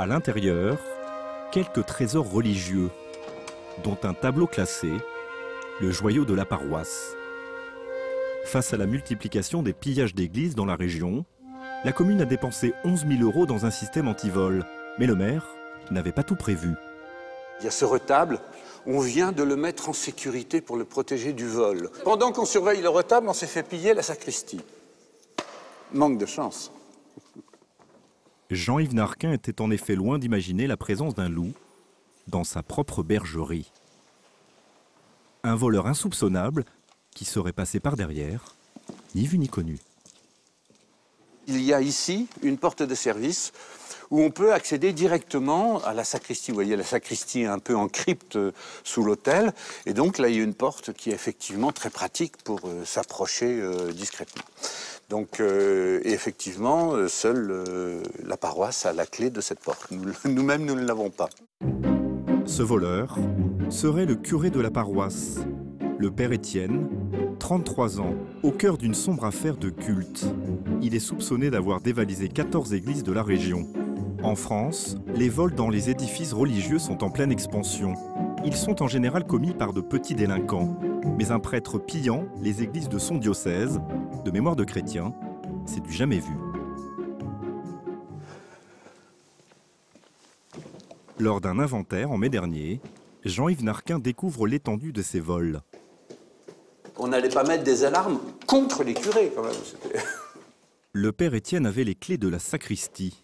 À l'intérieur, quelques trésors religieux, dont un tableau classé, le joyau de la paroisse. Face à la multiplication des pillages d'églises dans la région, la commune a dépensé 11 000 € dans un système anti-vol. Mais le maire n'avait pas tout prévu. Il y a ce retable, on vient de le mettre en sécurité pour le protéger du vol. Pendant qu'on surveille le retable, on s'est fait piller la sacristie. Manque de chance. Jean-Yves Narquin était en effet loin d'imaginer la présence d'un loup dans sa propre bergerie. Un voleur insoupçonnable qui serait passé par derrière, ni vu ni connu. Il y a ici une porte de service où on peut accéder directement à la sacristie. Vous voyez, la sacristie est un peu en crypte sous l'autel. Et donc là, il y a une porte qui est effectivement très pratique pour s'approcher discrètement. Donc, et effectivement, seule la paroisse a la clé de cette porte. Nous-mêmes, nous ne l'avons pas. Ce voleur serait le curé de la paroisse, le père Étienne, 33 ans, au cœur d'une sombre affaire de culte. Il est soupçonné d'avoir dévalisé 14 églises de la région. En France, les vols dans les édifices religieux sont en pleine expansion. Ils sont en général commis par de petits délinquants. Mais un prêtre pillant les églises de son diocèse, de mémoire de chrétien, c'est du jamais vu. Lors d'un inventaire en mai dernier, Jean-Yves Narquin découvre l'étendue de ces vols. On n'allait pas mettre des alarmes contre les curés, quand même. Le père Étienne avait les clés de la sacristie.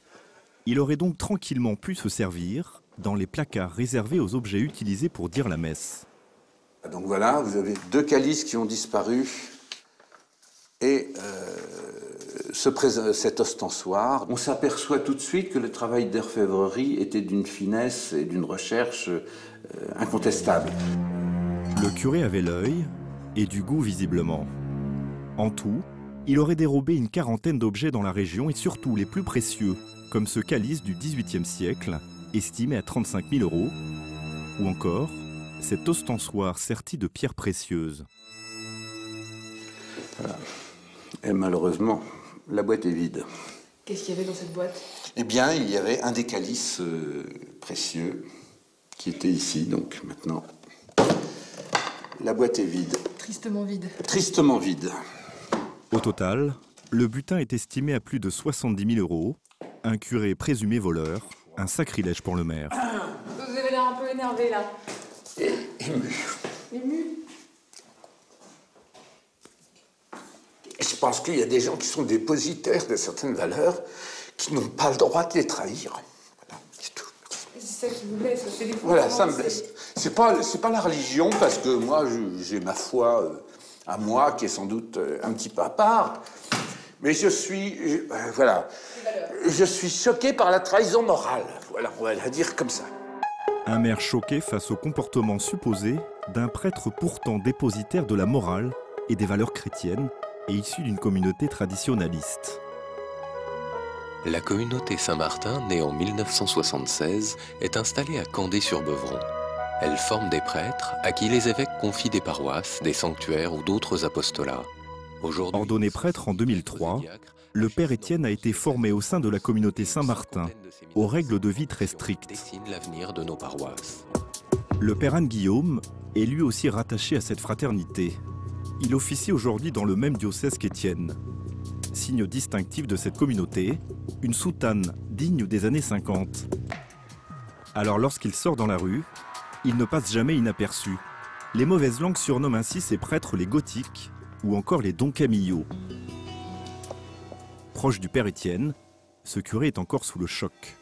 Il aurait donc tranquillement pu se servir dans les placards réservés aux objets utilisés pour dire la messe. Donc voilà, vous avez 2 calices qui ont disparu et cet ostensoir. On s'aperçoit tout de suite que le travail d'orfèvrerie était d'une finesse et d'une recherche incontestable. Le curé avait l'œil et du goût visiblement. En tout, il aurait dérobé une quarantaine d'objets dans la région et surtout les plus précieux, comme ce calice du XVIIIe siècle, estimé à 35 000 €, ou encore cet ostensoir serti de pierres précieuses. Voilà. Et malheureusement, la boîte est vide. Qu'est-ce qu'il y avait dans cette boîte? Eh bien, il y avait un des calices précieux qui était ici, donc maintenant, la boîte est vide. Tristement vide. Tristement vide. Au total, le butin est estimé à plus de 70 000 €. Un curé présumé voleur, un sacrilège pour le maire. Vous avez l'air un peu énervé là. Ému. Ému? Je pense qu'il y a des gens qui sont dépositaires de certaines valeurs qui n'ont pas le droit de les trahir. Voilà, c'est tout. C'est ça qui vous blesse, c'est des fois. Voilà, ça me blesse. C'est pas la religion, parce que moi, j'ai ma foi à moi, qui est sans doute un petit peu à part. Mais je suis choqué par la trahison morale. Voilà, on va la dire comme ça. Un maire choqué face au comportement supposé d'un prêtre pourtant dépositaire de la morale et des valeurs chrétiennes et issu d'une communauté traditionnaliste. La communauté Saint-Martin, née en 1976, est installée à Candé-sur-Beuvron. Elle forme des prêtres à qui les évêques confient des paroisses, des sanctuaires ou d'autres apostolats. Ordonné prêtre en 2003, le père Étienne a été formé au sein de la communauté Saint-Martin, aux règles de vie très strictes. L'avenir de nos paroisses. Le père Anne-Guillaume est lui aussi rattaché à cette fraternité. Il officie aujourd'hui dans le même diocèse qu'Étienne. Signe distinctif de cette communauté, une soutane digne des années 50. Alors lorsqu'il sort dans la rue, il ne passe jamais inaperçu. Les mauvaises langues surnomment ainsi ces prêtres les gothiques ou encore les Don Camillo. Proche du père Étienne, ce curé est encore sous le choc.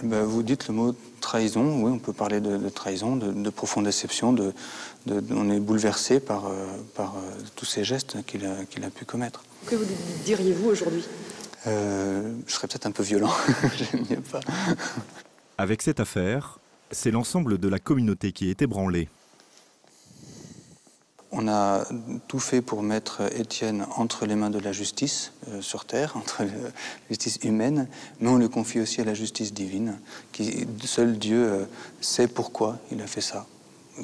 Vous dites le mot trahison, oui, on peut parler de trahison, de profonde déception, on est bouleversé par tous ces gestes qu'il a pu commettre. Que vous diriez-vous aujourd'hui? Je serais peut-être un peu violent, j'aime mieux pas. Avec cette affaire, c'est l'ensemble de la communauté qui est ébranlée. On a tout fait pour mettre Étienne entre les mains de la justice sur terre, entre la justice humaine, mais on le confie aussi à la justice divine, qui seul Dieu sait pourquoi il a fait ça,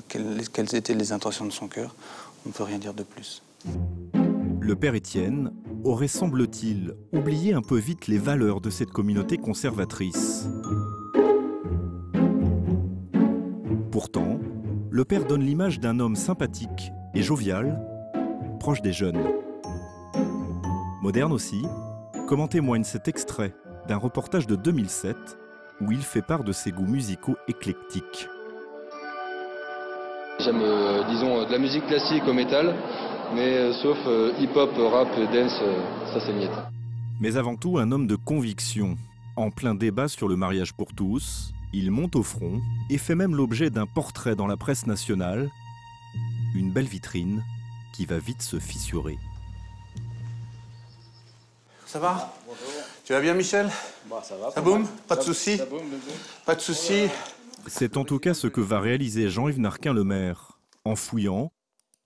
quelles étaient les intentions de son cœur. On ne peut rien dire de plus. Le père Étienne aurait, semble-t-il, oublié un peu vite les valeurs de cette communauté conservatrice. Pourtant, le père donne l'image d'un homme sympathique et jovial, proche des jeunes. Moderne aussi, comme en témoigne cet extrait d'un reportage de 2007 où il fait part de ses goûts musicaux éclectiques. J'aime, disons, de la musique classique au métal, mais sauf hip-hop, rap, dance, ça c'est miette. Mais avant tout, un homme de conviction. En plein débat sur le mariage pour tous, il monte au front et fait même l'objet d'un portrait dans la presse nationale. Une belle vitrine qui va vite se fissurer. Ça va? Bonjour. Tu vas bien, Michel? Ça va. Ça boum? Pas de soucis? Pas de soucis? C'est en tout cas ce que va réaliser Jean-Yves Narquin le maire. En fouillant,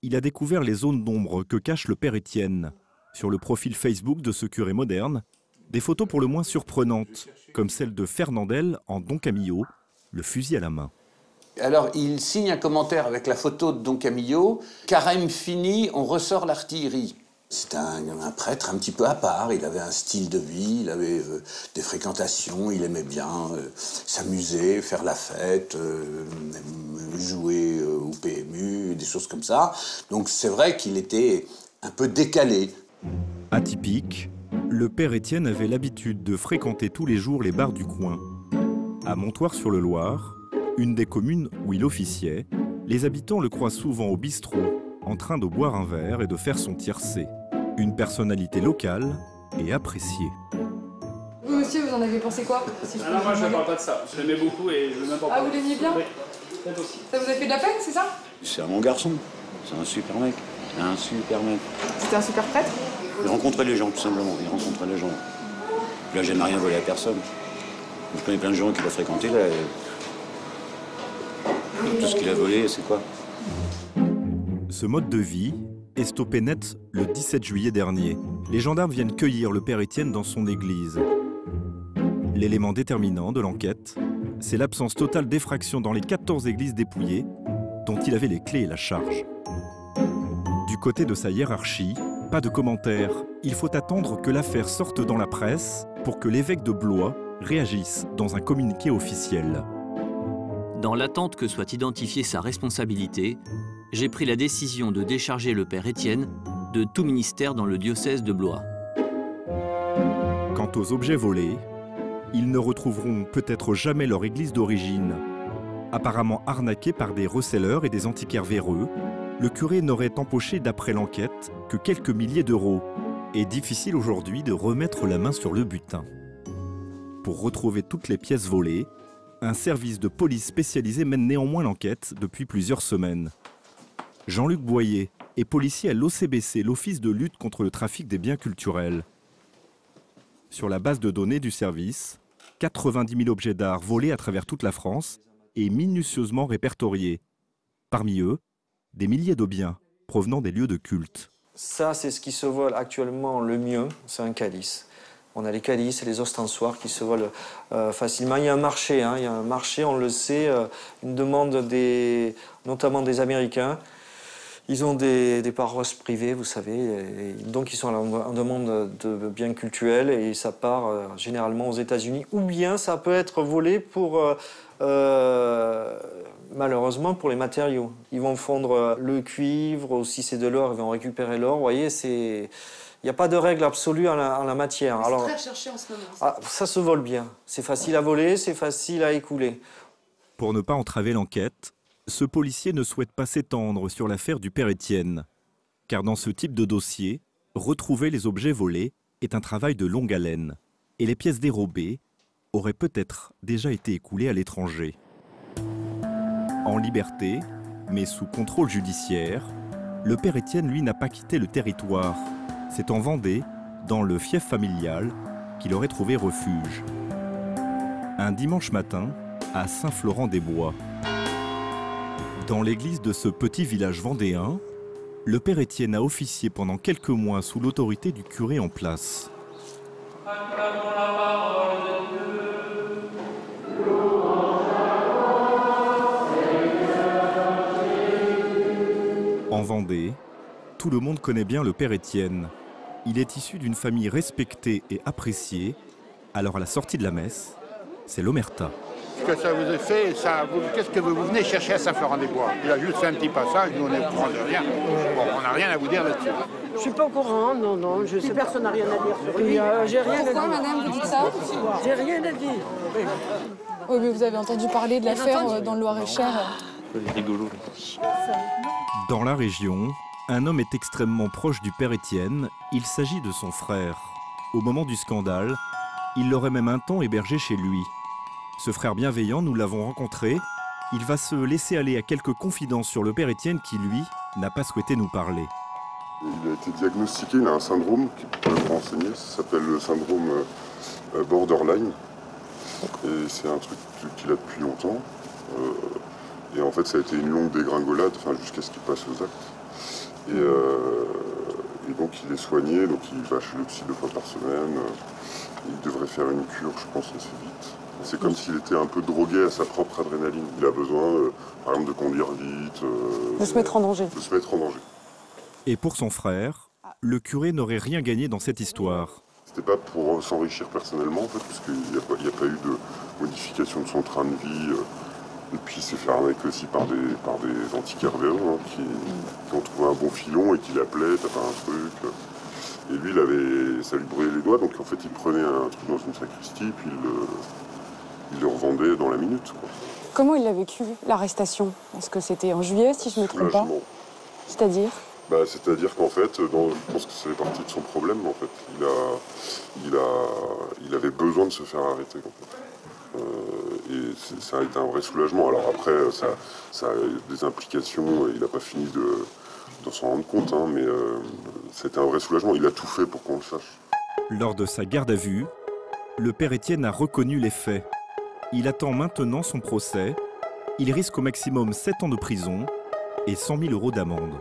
il a découvert les zones d'ombre que cache le père Étienne. Sur le profil Facebook de ce curé moderne, des photos pour le moins surprenantes, comme celle de Fernandel en Don Camillo, le fusil à la main. Alors, il signe un commentaire avec la photo de Don Camillo. Carême fini, on ressort l'artillerie. C'était un prêtre un petit peu à part, il avait un style de vie, il avait des fréquentations, il aimait bien s'amuser, faire la fête, jouer au PMU, des choses comme ça. Donc c'est vrai qu'il était un peu décalé. Atypique, le père Étienne avait l'habitude de fréquenter tous les jours les bars du coin. À Montoire-sur-le-Loir, une des communes où il officiait, les habitants le croisent souvent au bistrot, en train de boire un verre et de faire son tiercé. Une personnalité locale et appréciée. Vous aussi, vous en avez pensé quoi? Non, moi je ne parle pas de ça. Je l'aimais beaucoup et je ne l'aime pas. Ah, vous l'aimiez bien? Oui, peut-être aussi. Ça vous a fait de la peine, c'est ça? C'est un bon garçon, c'est un super mec, un super mec. C'était un super prêtre? Il rencontrait les gens, tout simplement, il rencontrait les gens. Là, j'ai rien volé à personne. Je connais plein de gens qui l'ont fréquenté, là. Tout ce qu'il a volé, c'est quoi? Ce mode de vie est stoppé net le 17 juillet dernier. Les gendarmes viennent cueillir le père Étienne dans son église. L'élément déterminant de l'enquête, c'est l'absence totale d'effraction dans les 14 églises dépouillées, dont il avait les clés et la charge. Du côté de sa hiérarchie, pas de commentaires. Il faut attendre que l'affaire sorte dans la presse pour que l'évêque de Blois réagisse dans un communiqué officiel. Dans l'attente que soit identifiée sa responsabilité, j'ai pris la décision de décharger le père Étienne de tout ministère dans le diocèse de Blois. Quant aux objets volés, ils ne retrouveront peut-être jamais leur église d'origine. Apparemment arnaqué par des receleurs et des antiquaires véreux, le curé n'aurait empoché d'après l'enquête que quelques milliers d'euros. Et difficile aujourd'hui de remettre la main sur le butin. Pour retrouver toutes les pièces volées, un service de police spécialisé mène néanmoins l'enquête depuis plusieurs semaines. Jean-Luc Boyer est policier à l'OCBC, l'Office de lutte contre le trafic des biens culturels. Sur la base de données du service, 90 000 objets d'art volés à travers toute la France et minutieusement répertoriés. Parmi eux, des milliers de biens provenant des lieux de culte. Ça, c'est ce qui se vole actuellement le mieux, c'est un calice. On a les calices et les ostensoirs qui se volent facilement. Il y a un marché, on le sait, une demande notamment des Américains. Ils ont des paroisses privées, vous savez, et donc ils sont en demande de biens cultuels et ça part généralement aux États-Unis. Ou bien ça peut être volé pour, malheureusement, pour les matériaux. Ils vont fondre le cuivre, ou si c'est de l'or, ils vont récupérer l'or. Vous voyez, il n'y a pas de règle absolue en la matière. C'est très recherché en ce moment. Ça se vole bien. C'est facile à voler, c'est facile à écouler. Pour ne pas entraver l'enquête, ce policier ne souhaite pas s'étendre sur l'affaire du père Étienne. Car dans ce type de dossier, retrouver les objets volés est un travail de longue haleine. Et les pièces dérobées auraient peut-être déjà été écoulées à l'étranger. En liberté, mais sous contrôle judiciaire, le père Étienne, lui, n'a pas quitté le territoire. C'est en Vendée, dans le fief familial, qu'il aurait trouvé refuge. Un dimanche matin, à Saint-Florent-des-Bois. Dans l'église de ce petit village vendéen, le père Étienne a officié pendant quelques mois sous l'autorité du curé en place. En Vendée, tout le monde connaît bien le père Étienne. Il est issu d'une famille respectée et appréciée. Alors à la sortie de la messe, c'est l'omerta. Ce que ça vous a fait, qu'est-ce que vous venez chercher à Saint-Florent-des-Bois? Il a juste fait un petit passage, nous on est au courant de rien. Bon, on n'a rien à vous dire là-dessus. Je suis pas au courant, non, je sais personne n'a rien à dire sur lui. J'ai rien à dire. Pourquoi, madame, vous dites ça? J'ai rien à dire. Oui, mais vous avez entendu parler de l'affaire dans le Loir-et-Cher. Rigolo. Dans la région, un homme est extrêmement proche du père Étienne. Il s'agit de son frère. Au moment du scandale, il l'aurait même un temps hébergé chez lui. Ce frère bienveillant, nous l'avons rencontré. Il va se laisser aller à quelques confidences sur le père Étienne qui, lui, n'a pas souhaité nous parler. Il a été diagnostiqué, il a un syndrome qui peut vous renseigner, ça s'appelle le syndrome borderline. Et c'est un truc qu'il a depuis longtemps. Et en fait, ça a été une longue dégringolade, jusqu'à ce qu'il passe aux actes. Et donc, il est soigné, donc il va chez le psy 2 fois par semaine. Il devrait faire une cure, je pense, assez vite. C'est comme s'il était un peu drogué à sa propre adrénaline. Il a besoin, par exemple, de conduire vite. De se mettre en danger. De se mettre en danger. Et pour son frère, le curé n'aurait rien gagné dans cette histoire. C'était pas pour s'enrichir personnellement, en fait, parce qu'il n'y a pas eu de modification de son train de vie. Et puis il s'est fait arnaquer aussi par des antiquaires vélos qui ont trouvé un bon filon et qui l'appelaient, t'as pas un truc. Et lui, ça lui brûlait les doigts, donc en fait il prenait un truc dans une sacristie, puis il le revendait dans la minute, quoi. Comment il a vécu l'arrestation? Parce que c'était en juillet, si je ne me trompe pas. C'est-à-dire? C'est-à-dire qu'en fait, je pense que c'est partie de son problème, en fait. Il avait besoin de se faire arrêter, en fait. Et ça a été un vrai soulagement. Alors après, ça a des implications, il n'a pas fini de s'en rendre compte, mais c'était un vrai soulagement. Il a tout fait pour qu'on le sache. Lors de sa garde à vue, le père Étienne a reconnu les faits. Il attend maintenant son procès. Il risque au maximum 7 ans de prison et 100 000 € d'amende.